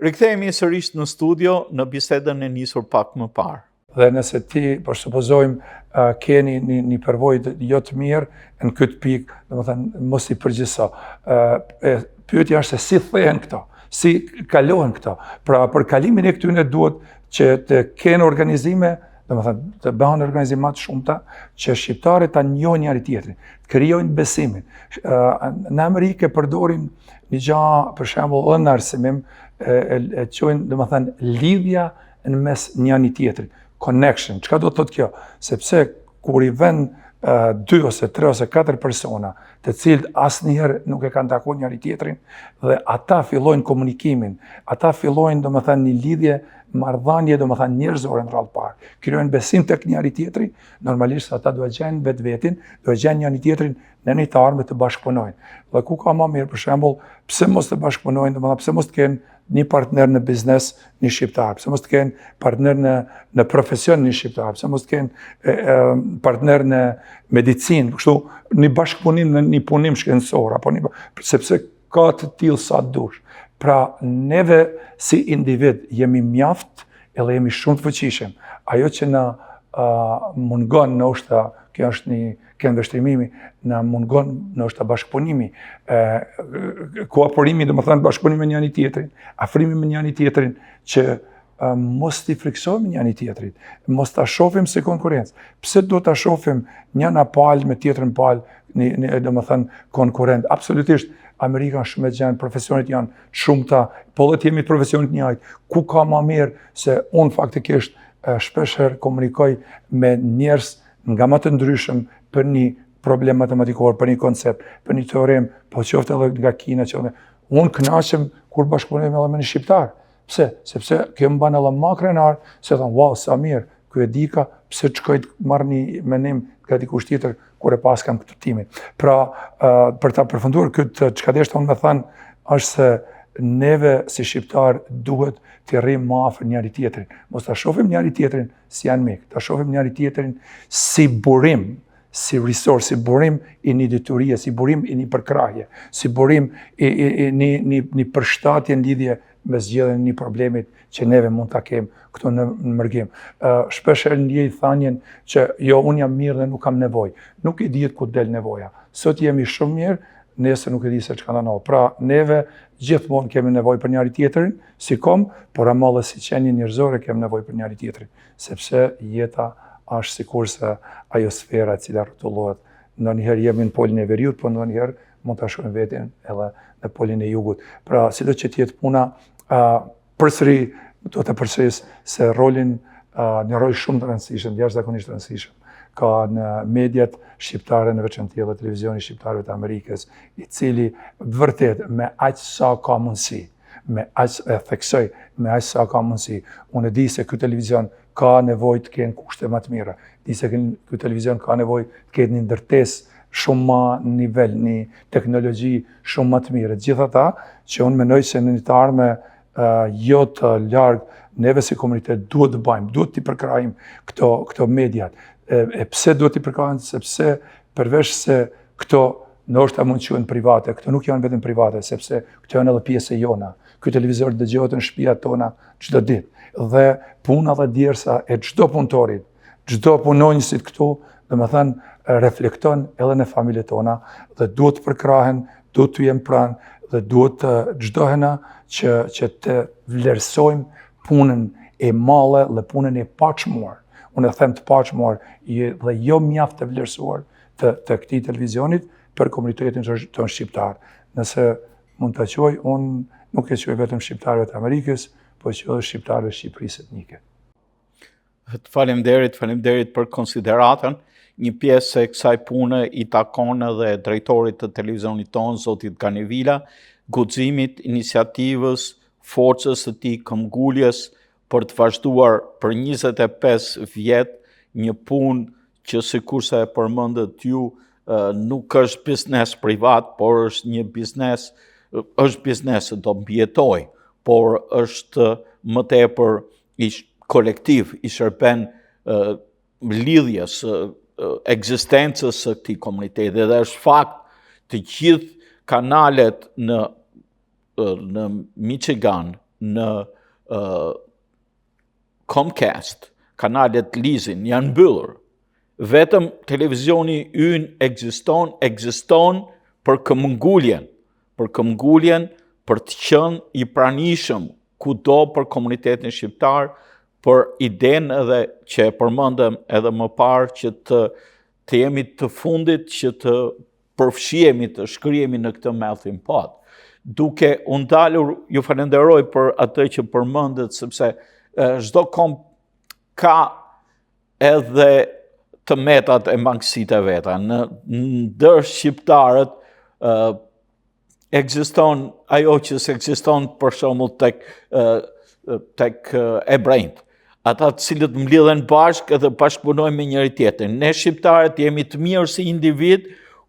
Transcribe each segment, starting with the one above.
Rikthehemi sërish në studio në bisedën e nisur pak më parë. Dhe nëse ti, për supozojmë, keni një përvojë jo të mirë në këtë pikë, domethënë mos i përgjithso. Pyetja është se si thehen këto, si kalohen këto. Pra për kalimin e këtyre duhet që të kenë organizime, domethënë të bëhen organizima të shumta që shqiptarët ta njohin njëri tjetrin, të krijojnë besimin. Në Amerikë përdorin një gjë, për shembull, edhe në arsimim e quajnë, domethënë lidhja në mes njëri tjetrit. Connection. Çka do të thotë kjo? Sepse kur i vën 2 ose 3 ose 4 persona, të cilët asnjëherë nuk e kanë takuar njëri tjetrin dhe ata fillojnë komunikimin, ata fillojnë domethënë një lidhje, marrëdhënie domethënë njerëzore në radhë parë. Krijojnë besim tek njëri tjetri, normalisht ata duhet gjejnë vetvetin, duhet gjejnë njëri tjetrin në një të armë të bashkëpunojnë. Dhe ku ka më mirë, për shembull, pse mos të bashkëpunojnë, domethënë pse mos të kenë një partner në biznes, një shqiptar, pse mos të kenë partner në profesion, një shqiptar, pse mos të kenë partner në medicinë, kështu një bashkëpunim në një punim shkencor, apo sepse ka të tillë sa dush. Pra neve si individ jemi mjaft edhe jemi shumë të fuqishëm. Ajo që na mungon ndoshta, kjo është një kënd vështrimimi, na mungon ndoshta bashkëpunimi, kooperimi, domethënë bashkëpunimi me njëri tjetrin, afrimi me njëri tjetrin që mos t'i friksohemi njëri tjetrit, mos ta shohim si konkurrencë. Pse duhet ta shohim njëna palë me tjetrën palë, domethënë konkurrent? Absolutisht Amerika është shumë e gjenë, profesionit janë shumëta, po dhe t'jemi të profesionit njëjtë. Ku ka ma mirë se unë faktikisht shpesher komunikoj me njerëz nga më të ndryshëm për një problem matematikor, për një koncept, për një teorem, po qoftë edhe nga Kina, unë kënaqem kur bashkëpunojmë edhe me një shqiptar. Pse? Sepse kjo më bën edhe më krenar, se thonë, wow, sa mirë, ky e dika, pse çkoj të marr një menim nga dikush tjetër kur e pas kam këtë timin. Pra, për ta përfunduar këtë çka deshta unë me thënë, është se neve si shqiptar duhet të rrim më afër njëri tjetrin. Mos ta shohim njëri tjetrin si anmik, ta shohim njëri tjetrin si burim, si resource, si burim i një detyrie, si burim i një përkrahje, si burim i një përshtatje në lidhje me zgjedhjen e një problemit që neve mund ta kemi këtu në mërgim. Shpesh ndjej thanjen që jo, unë jam mirë dhe nuk kam nevojë. Nuk i dihet ku del nevoja. Sot jemi shumë mirë, nesër nuk e di se çka ndodh. Pra, neve gjithmonë kemi nevojë për njëri tjetrin, si kom, por ama edhe si qenie njerëzore kemi nevojë për njëri tjetrin, sepse jeta është sikurse ajo sfera e cila rrotullohet. Ndonjëherë jemi në polin e veriut, por ndonjëherë mund ta shohim veten edhe në polin e jugut. Pra, sido që të jetë puna, përsëri do të përsëris se një rol shumë të rëndësishëm, jashtëzakonisht të rëndësishëm, ka në mediat shqiptare, në veçantë edhe televizioni shqiptarëve të Amerikës, i cili vërtet me aq sa ka mundësi, me aq e theksoj, me aq sa ka mundësi. Unë di se ky televizion ka nevojë të kenë kushte më të mira. Di se ky televizion ka nevojë të ketë një ndërtesë shumë më nivel, një teknologji shumë më të mirë. Gjithata që unë mendoj se në të ardhme jo të larg, neve si komunitet duhet të bëjmë, duhet të përkrahim këto mediat. E pse duhet të përkrahin? Sepse përveç se këto ndoshta mund të quhen private, këto nuk janë vetëm private, sepse këto janë edhe pjesë e jona. Ky televizor dëgjohet në shtëpiat tona çdo ditë. Dhe puna dhe djersa e çdo punëtorit, çdo punonjësit këtu, domethënë reflekton edhe në familjet tona dhe duhet të përkrahen, duhet të jenë pranë dhe duhet çdo hena që të vlerësojmë punën e mallë dhe punën e paçmuar. Unë e them të paçmuar dhe jo mjaft të vlerësuar të këtij televizionit për komunitetin tonë shqiptar. Nëse mund ta quaj, unë nuk e quaj vetëm shqiptarëve të Amerikës, po që edhe shqiptarëve Shqipërisë etnike. Faleminderit për konsideratën. Një pjesë e kësaj pune i takon edhe drejtorit të televizionit tonë, zotit Ganevila, guximit, iniciativës, forcës së tij këmbguljes për të vazhduar për 25 vjet një punë që sikurse e përmendët ju, nuk është biznes privat, por është një biznes, do mbijetoj, por është më tepër kolektiv, i shërben lidhjes, ekzistencës së këtij komuniteti, dhe është fakt të gjithë kanalet në Michigan, në Comcast, kanalet Lizin janë mbyllur. Vetëm televizioni ynë ekziston për këmbguljen, për të qenë i pranishëm kudo për komunitetin shqiptar, për idenë edhe që e përmendëm edhe më parë që të jemi të fundit që të përfshihemi të shkrihemi në këtë melting pot. Duke u ndalur, ju falenderoj për atë që përmendet, sepse çdo kom ka edhe të metat e mangësitë e veta. Në ndër shqiptarët ekziston ajo që s'ekziston për shembull tek ebrejt. Ata të cilët mblidhen bashkë dhe bashkëpunojnë me njëri tjetrin. Ne shqiptarët jemi të mirë si individ,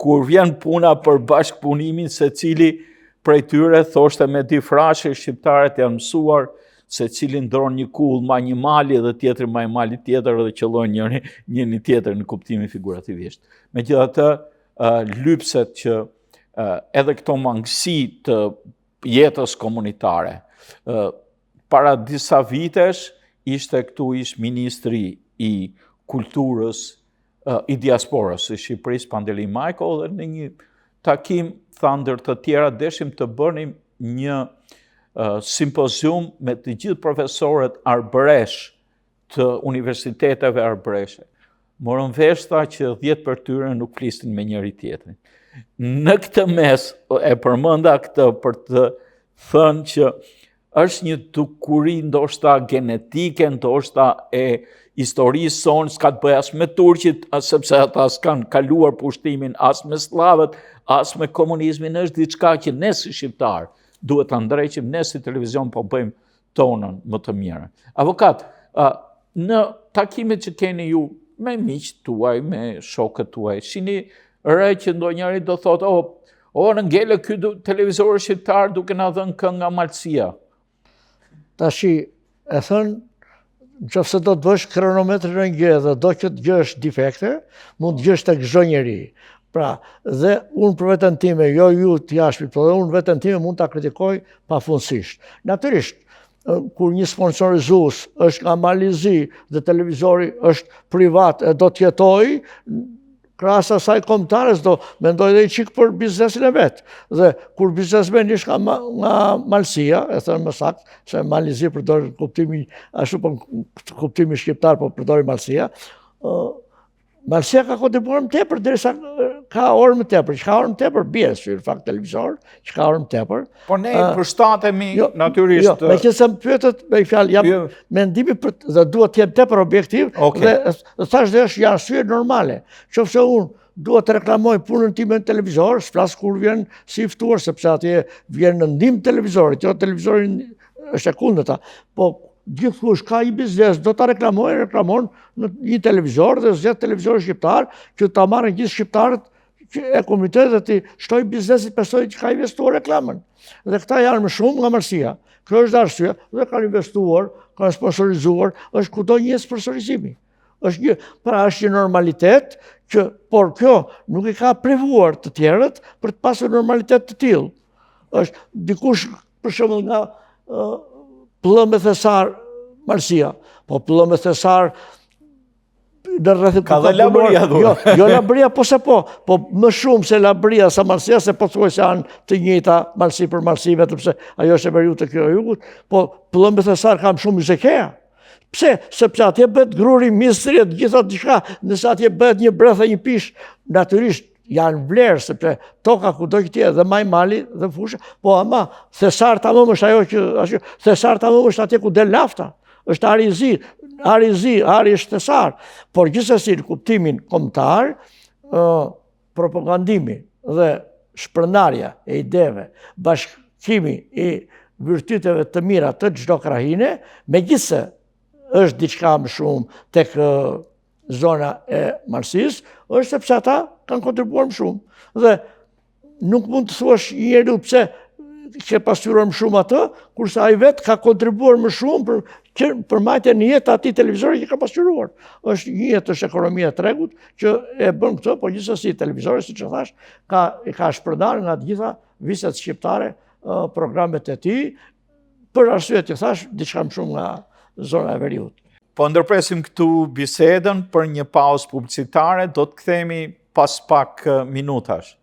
kur vjen puna për bashkëpunimin, secili prej tyre thoshte me dy frashe, shqiptarët janë mësuar se cili ndron një kull ma një mali dhe tjetri ma një mali tjetër dhe qëllojnë njëri tjetër në kuptimin figurativisht. Megjithatë, lypset që edhe këto mangësi të jetës komunitare. Para disa vitesh ishte këtu ministri i kulturës i diasporës i Shqipërisë, Pandeli Majko, dhe në një takim ndër të tjera deshim të bënim një simpozium me të gjithë profesorët arbëresh të universiteteve arbëreshe. Morën vesh tha që 10 për tyre nuk flisnin me njëri tjetrin. Në këtë mes e përmenda këtë për të thënë që është një dukuri ndoshta genetike, ndoshta e historisë sonë, s'ka të bëj as me turqit, sepse ata s'kanë kaluar pushtimin, as me slavët, as me komunizmin, është diçka që ne si shqiptar duhet ta ndreqim, ne si televizion po bëjmë tonën më të mirë. Avokat, në takimet që keni ju me miqtë tuaj, me shokët tuaj, shini re që ndonjëri do thotë, në ngele ky televizor shqiptar duke na dhënë këngë nga Malësia. Tashi, e thënë, nëse do të bësh kronometrin në gjë dhe do që të gjësh defekte, mund të gjësh tek çdo njeri. Pra, dhe unë për veten time, jo ju të jashtëpit, por unë veten time mund ta kritikoj pafundësisht. Natyrisht, kur një sponsorizues është nga Malizi dhe televizori është privat e do të jetojë, krahas asaj kombëtares do mendoj edhe çik për biznesin e vet. Dhe kur biznesmeni është nga Malësia, e thënë më saktë, se Malizi përdor kuptimin ashtu po kuptimi shqiptar po përdori Malësia. Malësia ka kontribuar më tepër derisa ka orë më tepër. Çka orë më tepër bie në fakt televizor, çka orë më tepër. Po ne i përshtatemi natyrisht. Jo, meqense më pyetët me fjalë jam mendimi dhe duhet të jem tepër objektiv dhe thash dhe është janë arsye normale. Qofse unë duhet të reklamoj punën time në televizor, s'flas kur vjen si i ftuar sepse atje vjen në ndihmë televizorit, jo televizori është e kundërta. Po gjithkush ka i biznes, do ta reklamon në një televizor dhe zgjedh televizor shqiptar që ta marrin gjithë shqiptarët e komunitetit dhe ti shtoj biznesit pesoj që ka investuar reklamën. Dhe këta janë më shumë nga Malësia. Kjo është arsye dhe kanë investuar, kanë sponsorizuar, është kudo një sponsorizimi. Pra është një normalitet që, por kjo nuk i ka privuar të tjerët për të pasur normalitet të tillë. Është dikush për shembull nga Pllëmbe Thesar Malësia, po Pllëmbe Thesar në rrethit ka dhe Labria jo Labria po më shumë se Labria sa Malësia, se po thuaj se janë të njëjta Malësi për Malësi, vetëm se ajo është e veriut e kjo e jugut, po Pllëmbe Thesar ka më shumë Zekeja. Pse? Sepse atje bëhet gruri, mistri, gjitha diçka, nëse atje bëhet një breth e një pish, natyrisht janë vlerë, sepse toka ku do këtë dhe maj mali dhe fusha, po ama Thesar tamam është ajo që Thesar tamam është atje ku del nafta, është Ari është Thesar, por gjithsesi në kuptimin kombëtar, propagandimi dhe shpërndarja e ideve, bashkimi i virtyteve të mira të çdo krahine, megjithse është diçka më shumë tek zona e Malësisë, është sepse ata kanë kontribuar më shumë. Dhe nuk mund të thuash njeriu pse ke pasyruar më shumë atë, kurse ai vetë ka kontribuar më shumë për mbajtjen në jetë atij televizori që ka pasyruar. Është një jetë është ekonomia e tregut që e bën këtë, po gjithsesi televizori, siç e thash, ka shpërndar nga të gjitha viset shqiptare programet e tij, për arsye që thash, diçka më shumë nga zona e veriut. Po ndërpresim këtu bisedën për një pauzë publicitare, do të kthehemi pas pak minutash.